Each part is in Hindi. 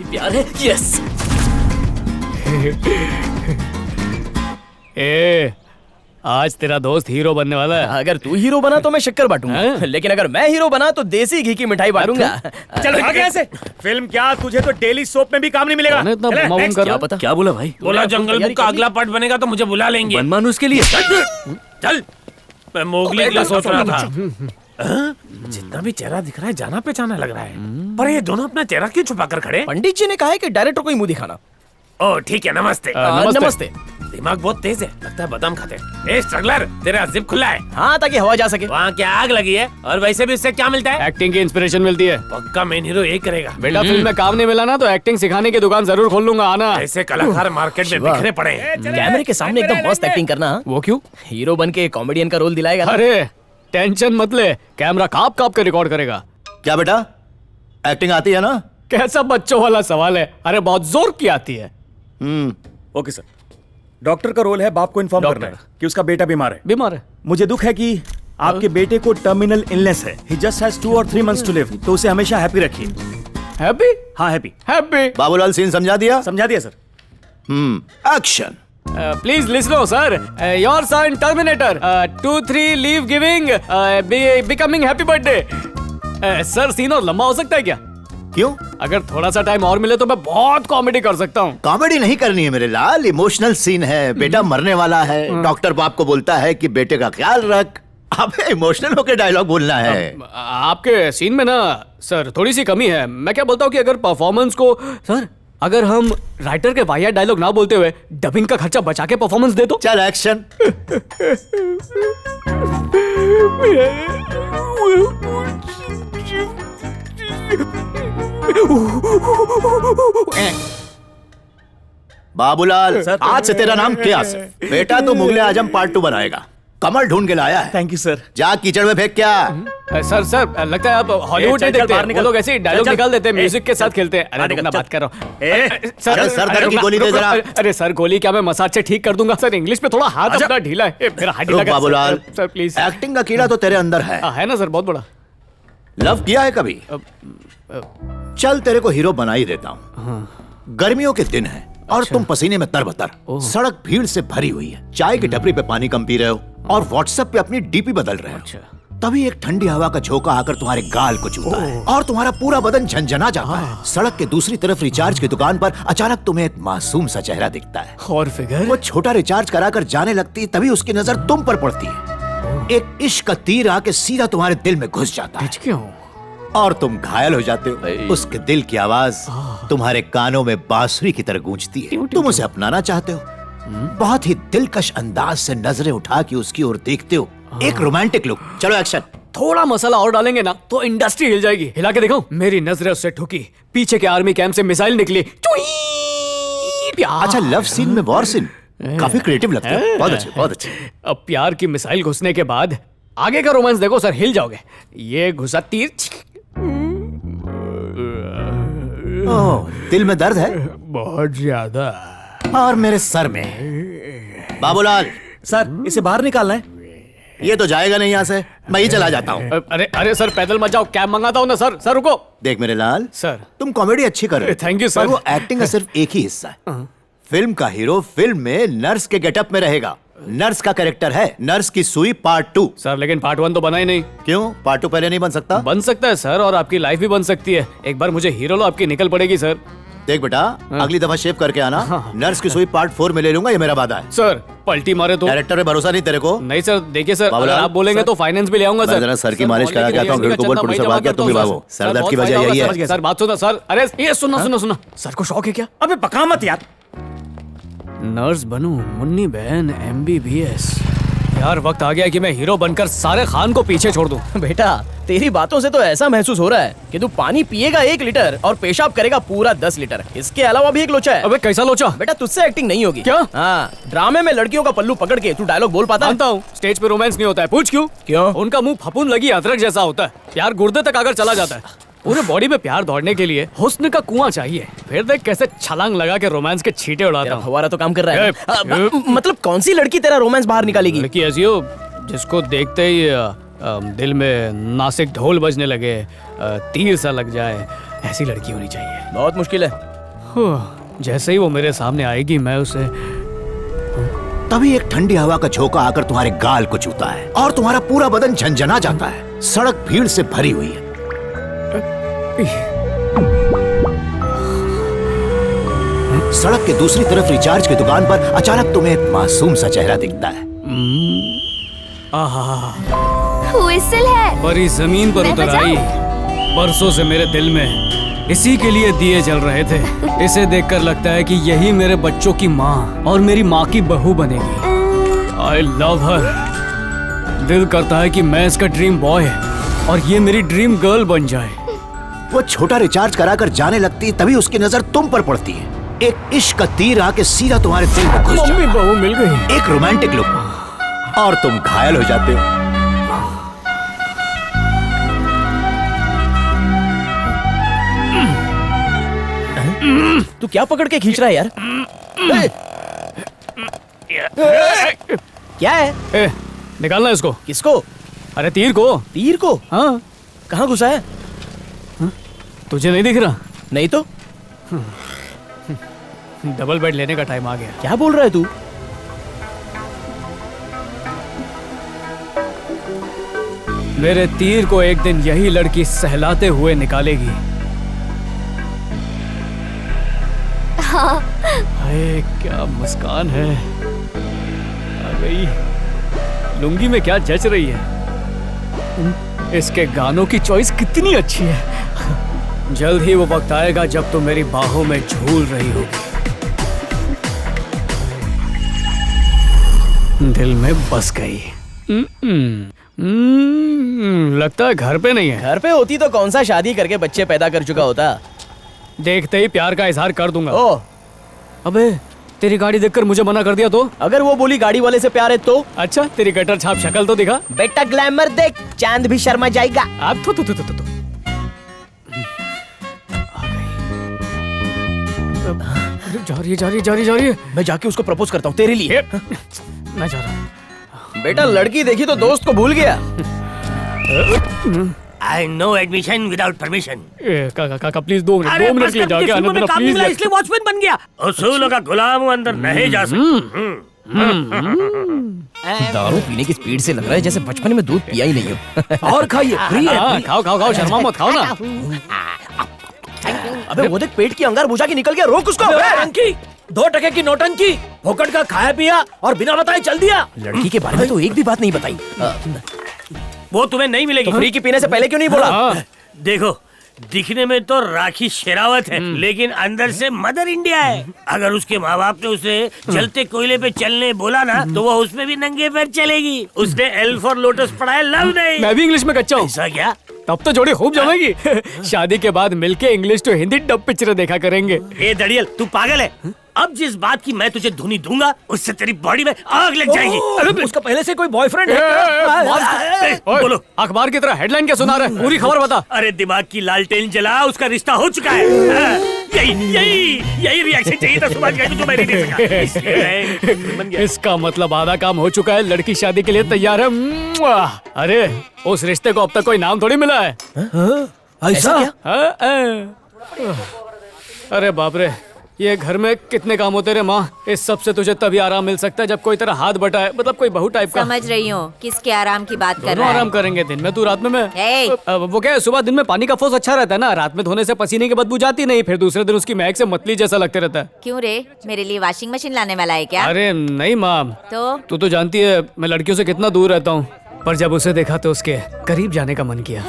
भी प्यार है। यस। ए, आज तेरा दोस्त हीरो बनने वाला है। अगर तू हीरो बना तो मैं शक्कर बांटूंगा, लेकिन अगर मैं हीरो बना तो देसी घी की मिठाई बांटूंगा। चल भाग यहाँ से। फिल्म क्या, तुझे तो डेली सोप में भी काम नहीं मिलेगा। इतना चले, बम next। कर क्या रहा पता? क्या बोला भाई? बोला जंगल बुक का अगला पार्ट बनेगा तो मुझे बुला लेंगे। बनमानुस के लिए चल, मैं मोगली के लिए सोच रहा था। हाँ? जितना भी चेहरा दिख रहा है जाना पहचाना लग रहा है, पर ये दोनों अपना चेहरा क्यों छुपा कर खड़े? पंडित जी ने कहा है कि डायरेक्टर को ही मुंह दिखाना। ओ ठीक है, नमस्ते। नमस्ते। दिमाग बहुत तेज है, लगता है बादाम खाते हैं। ए स्ट्रगलर, तेरा जिप खुला है। हाँ, ताकि हवा जा सके। वहाँ क्या आग लगी है? और वैसे भी इससे क्या मिलता है? एक्टिंग की इंस्पिरेशन मिलती है। पक्का मेन हीरो यही करेगा। बेटा फिल्म में काम नहीं मिला ना तो एक्टिंग सिखाने की दुकान जरूर खोल लूंगा, आना। ऐसे कलाकार मार्केट में बिखरे पड़े हैं। कैमरे के सामने एकदम मस्त एक्टिंग करना। वो क्यों? हीरो बन के कॉमेडियन का रोल दिलाएगा ना। अरे टेंशन मत ले, कैमरा काप काप के रिकॉर्ड करेगा। क्या बेटा, एक्टिंग आती है ना? कैसा बच्चों वाला सवाल है? अरे बहुत जोर की आती है। Okay sir. डॉक्टर का रोल है बाप को इन्फॉर्म करना है कि उसका बेटा बीमार है। बीमार है? मुझे दुख है कि आपके बेटे को टर्मिनल इलनेस है। ही जस्ट हैज 2 और 3 months टू लिव, तो उसे हमेशा हैप्पी रखिए। हैप्पी? हाँ हैप्पी। हैप्पी। बाबूलाल सीन समझा दिया? समझा दिया sir. Action. Please listen sir, your son terminator 2-3 leave giving becoming happy birthday. Sir scene और लंबा हो सकता है क्या? क्यों? अगर थोड़ा सा टाइम और मिले तो मैं बहुत कॉमेडी कर सकता हूँ। कॉमेडी नहीं करनी है मेरे लाल, इमोशनल सीन है। बेटा मरने वाला है, डॉक्टर बाप को बोलता है कि बेटे का ख्याल रख। अबे इमोशनल होकर डायलॉग बोलना है। आपके सीन में ना सर थोड़ी सी कमी है। मैं क्या बोलता हूँ कि अगर परफॉर्मेंस को सर, अगर हम राइटर के वाहियात डायलॉग ना बोलते हुए डबिंग का खर्चा बचा के परफॉर्मेंस दे दो। चल एक्शन। बाबूलाल, आज से तेरा नाम क्या है? बेटा तू मुगले आजम पार्ट 2 बनाएगा। कमल ढूंढ के लाया है। Thank you sir. जा कीचड़ में फेंक। क्या सर लगता है आप हॉलीवुड नहीं देखते। वो लोग ऐसे ही डायलॉग निकाल देते हैं, म्यूजिक के साथ खेलते हैं। अरे रुकना, बात कर रहा हूँ। अरे सर दर्द की गोली दे जरा। अरे सर गोली क्या मैं मसाज से ठीक कर दूंगा सर। इंग्लिश में थोड़ा हाथ अपना ढीला है। मेरा हाथ ढीला। Babulal sir please. एक्टिंग का कीड़ा तो तेरे अंदर है। है ना सर, बहुत बड़ा। लव किया है कभी? चल तेरे को हीरो बना ही देता हूँ। गर्मियों के दिन है और तुम पसीने में तरबतर, सड़क भीड़ से भरी हुई है, चाय की टपरी पे पानी कम पी रहे हो और व्हाट्सएप पे अपनी डीपी बदल रहे हो। तभी एक ठंडी हवा का झोंका आकर तुम्हारे गाल को छूता है और तुम्हारा पूरा बदन झंझना जाता है। सड़क के दूसरी तरफ रिचार्ज की दुकान पर अचानक तुम्हें एक मासूम सा चेहरा दिखता है। और फिगर? वो छोटा रिचार्ज कराकर जाने लगती, तभी उसकी नजर तुम पर पड़ती है। एक इश्क का तीर आके सीधा तुम्हारे दिल में घुस जाता है। क्यों? और तुम घायल हो जाते हो। उसके दिल की आवाज तुम्हारे कानों में बांसुरी की तरह गूंजती है। तुम उसे अपनाना चाहते हो। बहुत ही दिलकश अंदाज से नजरें उठा के उसकी ओर देखते हो। एक रोमांटिक लुक। चलो एक्शन। थोड़ा मसाला और डालेंगे ना तो इंडस्ट्री हिल जाएगी। हिला के देखो। मेरी नजरें उससे ठुकी, पीछे के आर्मी कैंप से मिसाइल निकली। अच्छा, लव सीन में वॉर सीन काफी क्रिएटिव लगता है। बहुत अच्छे, बहुत अच्छे। अब प्यार की मिसाइल घुसने के बाद आगे का रोमांस देखो सर, हिल जाओगे। ये घुसा तीर। दिल में दर्द है बहुत ज्यादा। और मेरे सर में। बाबूलाल सर इसे बाहर निकालना है। ये तो जाएगा नहीं यहाँ से, मैं ही चला जाता हूँ। अरे अरे सर पैदल मत जाओ, कैब मंगाता हूँ ना सर। सर रुको। देख मेरे लाल सर, तुम कॉमेडी अच्छी कर रहे हो। Thank you sir. पर वो एक्टिंग का सिर्फ एक ही हिस्सा है। फिल्म का हीरो फिल्म में नर्स के गेटअप में रहेगा। नर्स का कैरेक्टर है नर्स की सुई पार्ट 2। सर लेकिन पार्ट 1 तो बना ही नहीं। क्यों? पार्ट 2 पहले नहीं बन सकता? बन सकता है सर, और आपकी लाइफ भी बन सकती है। एक बार मुझे हीरो लो, आपकी निकल पड़ेगी सर। देख बेटा, अगली दफा शेव करके आना। नर्स की सुई पार्ट 4 में ले लूंगा, ये मेरा वादा है। सर पलटी मारे तो? डायरेक्टर पे भरोसा नहीं तेरे को? नहीं सर, देखिए सर, अगर आप बोलेंगे तो फाइनेंस भी ले आऊंगा सर। जरा सर की मालिश करा के आता हूँ। भीड़ को बोल पुलिस से भाग गया, तुम भी भागो। सर दर्द की वजह यही है। सर बात सुनो सर। अरे ये सुनो। सर को शौक है क्या? अबे पका मत यार। नर्स बनूं, मुन्नी बहन MBBS। यार वक्त आ गया कि मैं हीरो बनकर सारे खान को पीछे छोड़ दूं। बेटा तेरी बातों से तो ऐसा महसूस हो रहा है कि तू पानी पिएगा 1 लीटर और पेशाब करेगा पूरा 10 लीटर। इसके अलावा भी एक लोचा है। अबे कैसा लोचा? बेटा तुझसे एक्टिंग नहीं होगी। क्या? हाँ, ड्रामे में लड़कियों का पल्लू पकड़ के तू डायलॉग बोल पाता है? जानता हूँ, स्टेज पे रोमांस नहीं होता है। पूछ क्यों? क्यों? उनका मुंह फपून लगी अदरक जैसा होता है। प्यार गुर्दे तक आकर चला जाता है। पूरे बॉडी में प्यार दौड़ने के लिए हुस्न का कुआं चाहिए। फिर देख कैसे छलांग लगा के रोमांस के छींटे उड़ाता हूँ। हमारा तो काम कर रहा है। मतलब कौन सी लड़की तेरा रोमांस बाहर निकालेगी? लड़की ऐसी हो जिसको देखते ही दिल में नासिक ढोल बजने लगे, तीर सा लग जाए, ऐसी लड़की होनी चाहिए। बहुत मुश्किल है। जैसे ही वो मेरे सामने आएगी मैं उसे तभी एक ठंडी हवा का झोंका आकर तुम्हारे गाल को छूता है और तुम्हारा पूरा बदन झंझना जाता है। सड़क भीड़ से भरी हुई है। सड़क के दूसरी तरफ रिचार्ज की दुकान पर अचानक तुम्हें एक मासूम सा चेहरा दिखता है। व्हिसल है। परी जमीन पर मैं उतर बजाऊं? आई। बरसों से मेरे दिल में इसी के लिए दिए जल रहे थे। इसे देखकर लगता है कि यही मेरे बच्चों की माँ और मेरी माँ की बहू बनेगी। आई लव हर। दिल करता है कि मैं इसका ड्रीम बॉय और ये मेरी ड्रीम गर्ल बन जाए। वो छोटा रिचार्ज कराकर जाने लगती है, तभी उसकी नजर तुम पर पड़ती है। एक इश्क का तीर आके सीधा तुम्हारे दिल में घुस जाता मम्मी है। बहू मिल गई। एक रोमांटिक लुक और तुम घायल हो जाते हो। तू क्या पकड़ के खींच रहा है यार? क्या है? ए, निकालना इसको। किसको? अरे तीर को। तीर को? हाँ, कहाँ घुसा है? तुझे नहीं दिख रहा? नहीं तो डबल बेड लेने का टाइम आ गया। क्या बोल रहा है तू? मेरे तीर को एक दिन यही लड़की सहलाते हुए निकालेगी। हाय क्या मुस्कान है। आ गई। लुंगी में क्या जच रही है। इसके गानों की चॉइस कितनी अच्छी है। जल्द ही वो वक्त आएगा जब तुम मेरी बाहों में झूल रही होगी। दिल में बस गई। लगता है घर पे नहीं है। घर पे होती तो कौन सा शादी करके बच्चे पैदा कर चुका होता। देखते ही प्यार का इजहार कर दूंगा। ओ, अबे तेरी गाड़ी देखकर मुझे मना कर दिया तो? अगर वो बोली गाड़ी वाले से प्यार है तो? अच्छा तेरी गटर छाप शक्ल तो दिखा। बेटा ग्लैमर देख, चांद भी शर्मा जाएगा। अब तो जा रही है। मैं जाके उसको प्रपोज करता हूँ तेरे लिए। मैं जा रहा हूँ। बेटा लड़की देखी तो दोस्त को भूल गया। I know admission without permission. काका प्लीज 2 मिनट के लिए जाके आने देना प्लीज। इसलिए वॉचमैन बन गया। उसूलों का गुलाम हूं, अंदर नहीं जा सकता। दारू पीने की स्पीड से लग रहा है जैसे बचपन में दूध पिया ही नहीं हो। और खाइए, फ्री है। हाँ, खाओ शर्मा मत खाओ ना। अबे वो देख पेट की अंगार बुझा के निकल गया। रोक उसको। टंकी 2 टके की नोटंकी, फोकट का खाया पिया और बिना बताए चल दिया। लड़की के बारे में तो एक भी बात नहीं बताई। वो तुम्हें नहीं मिलेगी। तो फ्री की पीने से पहले क्यों नहीं बोला? देखो दिखने में तो राखी शेरावत है, लेकिन अंदर से मदर इंडिया है। अगर उसके माँ बाप ने उसे जलते कोयले पे चलने बोला ना, तो वो उसमें भी नंगे पैर चलेगी। उसने एल फॉर लोटस पढ़ा है, लव नहीं। मैं भी इंग्लिश में कच्चा हूँ। ऐसा क्या? तब तो जोड़ी खूब जमेगी। शादी के बाद मिलके English to Hindi dub picture देखा करेंगे। ए दड़ियल, तू पागल है? अब जिस बात की मैं तुझे धुनी दूंगा, उससे तेरी बॉडी में आग लग जाएगी। अरे उसका पहले से कोई बॉयफ्रेंड है? ओए, बोलो। अखबार की तरह हेडलाइन क्या सुना रहा है? पूरी खबर बता। अरे दिमाग की लालटेन जला, उसका रिश्ता हो चुका है। यही रिएक्शन चाहिए था सुभाष गांधी, जो मैं नहीं दे सका। इसलिए बन गया। इसका मतलब आधा काम हो चुका है। लड़की शादी के लिए तैयार है। मुआ। अरे उस रिश्ते को अब तक कोई नाम थोड़ी मिला है। ऐसा क्या? अरे बाप रे, ये घर में कितने काम होते रे माँ। इस सब से तुझे तभी आराम मिल सकता है जब कोई तेरा हाथ बटाए, मतलब कोई बहू टाइप का। समझ रही हूँ किसके आराम की बात कर दोनों रहा है। आराम करेंगे, दिन में तू रात में मैं। ए! वो क्या है, सुबह दिन में पानी का फोर्स अच्छा रहता है ना, रात में धोने से पसीने की बदबू जाती नहीं, फिर दूसरे दिन उसकी महक से मतली जैसा लगते रहता है। क्यों रे, मेरे लिए वॉशिंग मशीन लाने वाला है क्या? अरे नहीं माँ, तो तू तो जानती है मैं लड़कियों से कितना दूर रहता हूँ, पर जब उसे देखा तो उसके करीब जाने का मन किया।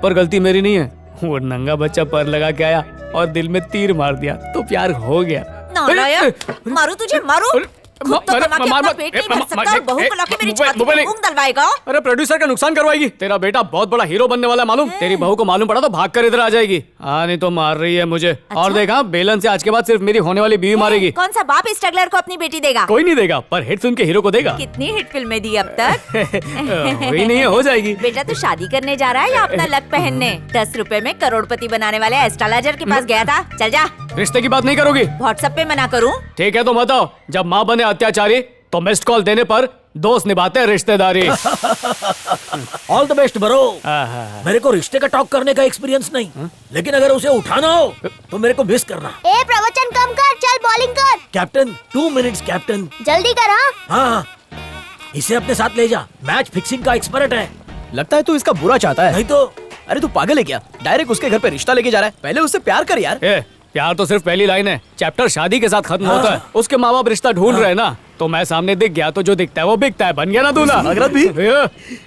पर गलती मेरी नहीं है, वो नंगा बच्चा पर लगा के आया और दिल में तीर मार दिया, तो प्यार हो गया। नालायक, मारू तुझे मारू। खुद तो कमा के अपना पेट नहीं भर सकता और बहू को लाके मेरी छाती पे मूंग दलवाएगा। अरे प्रोड्यूसर का नुकसान करवाएगी। तेरा बेटा बहुत बड़ा हीरो बनने वाला है मालूम। तेरी बहू को मालूम पड़ा तो भाग कर इधर आ जाएगी। हाँ नहीं तो मार रही है मुझे। और देखा, बेलन से आज के बाद सिर्फ मेरी होने वाली बीवी मारेगी। कौन सा बाप स्ट्रगलर को अपनी बेटी देगा? कोई नहीं देगा, पर हिट फिल्म के हीरो को देगा। कितनी हिट फिल्में दी अब तक? वही नहीं है, हो जाएगी। बेटा तू शादी करने जा रहा है या अपना लक पहनने? 10 रुपए में करोड़पति बनाने वाले एस्ट्रोलॉजर के पास गया था। चल जा। रिश्ते की बात नहीं करोगी? व्हाट्सएप पे मना करूँ? ठीक है तो मत आओ। जब माँ बने अत्याचारी तो मिस्ड कॉल देने पर दोस्त निभाते हैं रिश्तेदारी। All the best bro. मेरे को रिश्ते का टॉक करने का एक्सपीरियंस नहीं, लेकिन अगर उसे उठाना हो तो मेरे को मिस करना। ए प्रवचन कम कर, चल बॉलिंग कर। Captain 2 minutes captain. जल्दी कर। हाँ, इसे अपने साथ ले जा, मैच फिक्सिंग का एक्सपर्ट है। लगता है तू इसका बुरा चाहता है। नहीं तो अरे तू पागल है क्या? डायरेक्ट उसके घर पे रिश्ता लेके जा रहा है। पहले उससे प्यार कर यार। प्यार तो सिर्फ पहली लाइन है, चैप्टर शादी के साथ खत्म होता है। उसके माँ बाप रिश्ता ढूंढ रहे हैं ना, तो मैं सामने दिख गया तो जो दिखता है वो बिकता है। बन गया ना दूल्हा। अगरत भी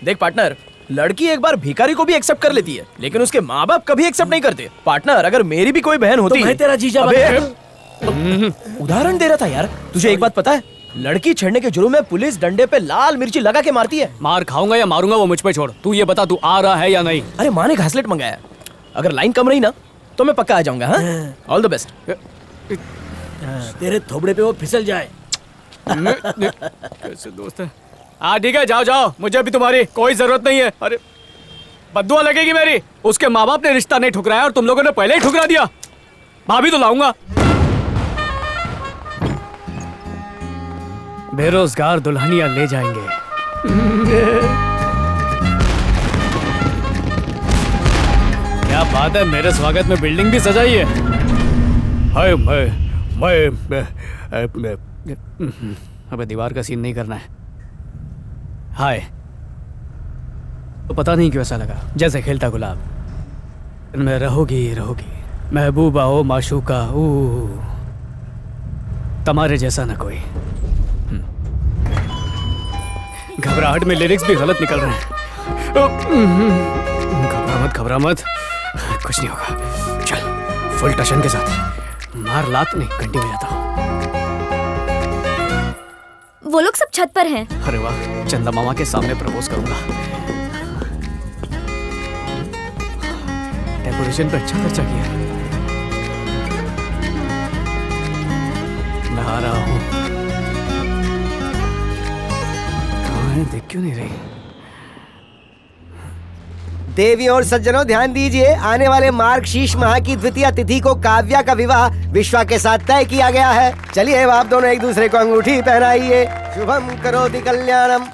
देख पार्टनर, लड़की एक बार भिखारी को भी एक्सेप्ट कर लेती है, लेकिन उसके माँ बाप कभी एक्सेप्ट नहीं करते। पार्टनर, अगर मेरी भी कोई बहन होती तो मैं तेरा जीजा उदाहरण दे रहा था यार। तुझे एक बात पता है, लड़की छेड़ने के जुर्म में पुलिस डंडे पे लाल मिर्ची लगा के मारती है। मार खाऊंगा या मारूंगा वो मुझ पे छोड़। तू ये बता, तू आ रहा है या नहीं? अरे माँ ने घासलेट मंगाया, अगर लाइन कम रही ना तो मैं पक्का आ जाऊंगा। All the best. तेरे थोबड़े पे वो फिसल जाए। कैसे दोस्त है? हाँ ठीक है, जाओ जाओ, मुझे अभी तुम्हारी कोई जरूरत नहीं है। अरे बद्दुआ लगेगी मेरी। उसके माँ बाप ने रिश्ता नहीं ठुकराया और तुम लोगों ने पहले ही ठुकरा दिया। भाभी तो लाऊंगा। बेरोजगार दुल्हनिया ले जाएंगे। क्या बात है, मेरे स्वागत में बिल्डिंग भी सजाई है। हाय अबे दीवार का सीन नहीं करना है। हाय, तो पता नहीं क्यों ऐसा लगा जैसे खिलता गुलाब। मैं रहोगी रहोगी महबूबा ओ माशूका ओ, तुम्हारे जैसा ना कोई। घबराहट में लिरिक्स भी गलत निकल रहे हैं। घबरा मत, कुछ नहीं होगा। चल फुल टशन के साथ मार लात नहीं, घंटी में जाता हूँ। वो लोग सब छत पर हैं। अरे वाह, चंदा मामा के सामने प्रपोज करूंगा। डेकोरेशन पे अच्छा खर्चा किया है। नहा रहा हूँ। कहाँ है, देख क्यों नहीं रही? देवी और सज्जनों ध्यान दीजिए, आने वाले मार्गशीर्ष माह की द्वितीय तिथि को काव्या का विवाह विश्वा के साथ तय किया गया है। चलिए आप दोनों एक दूसरे को अंगूठी पहनाइए। शुभम करोति कल्याणम।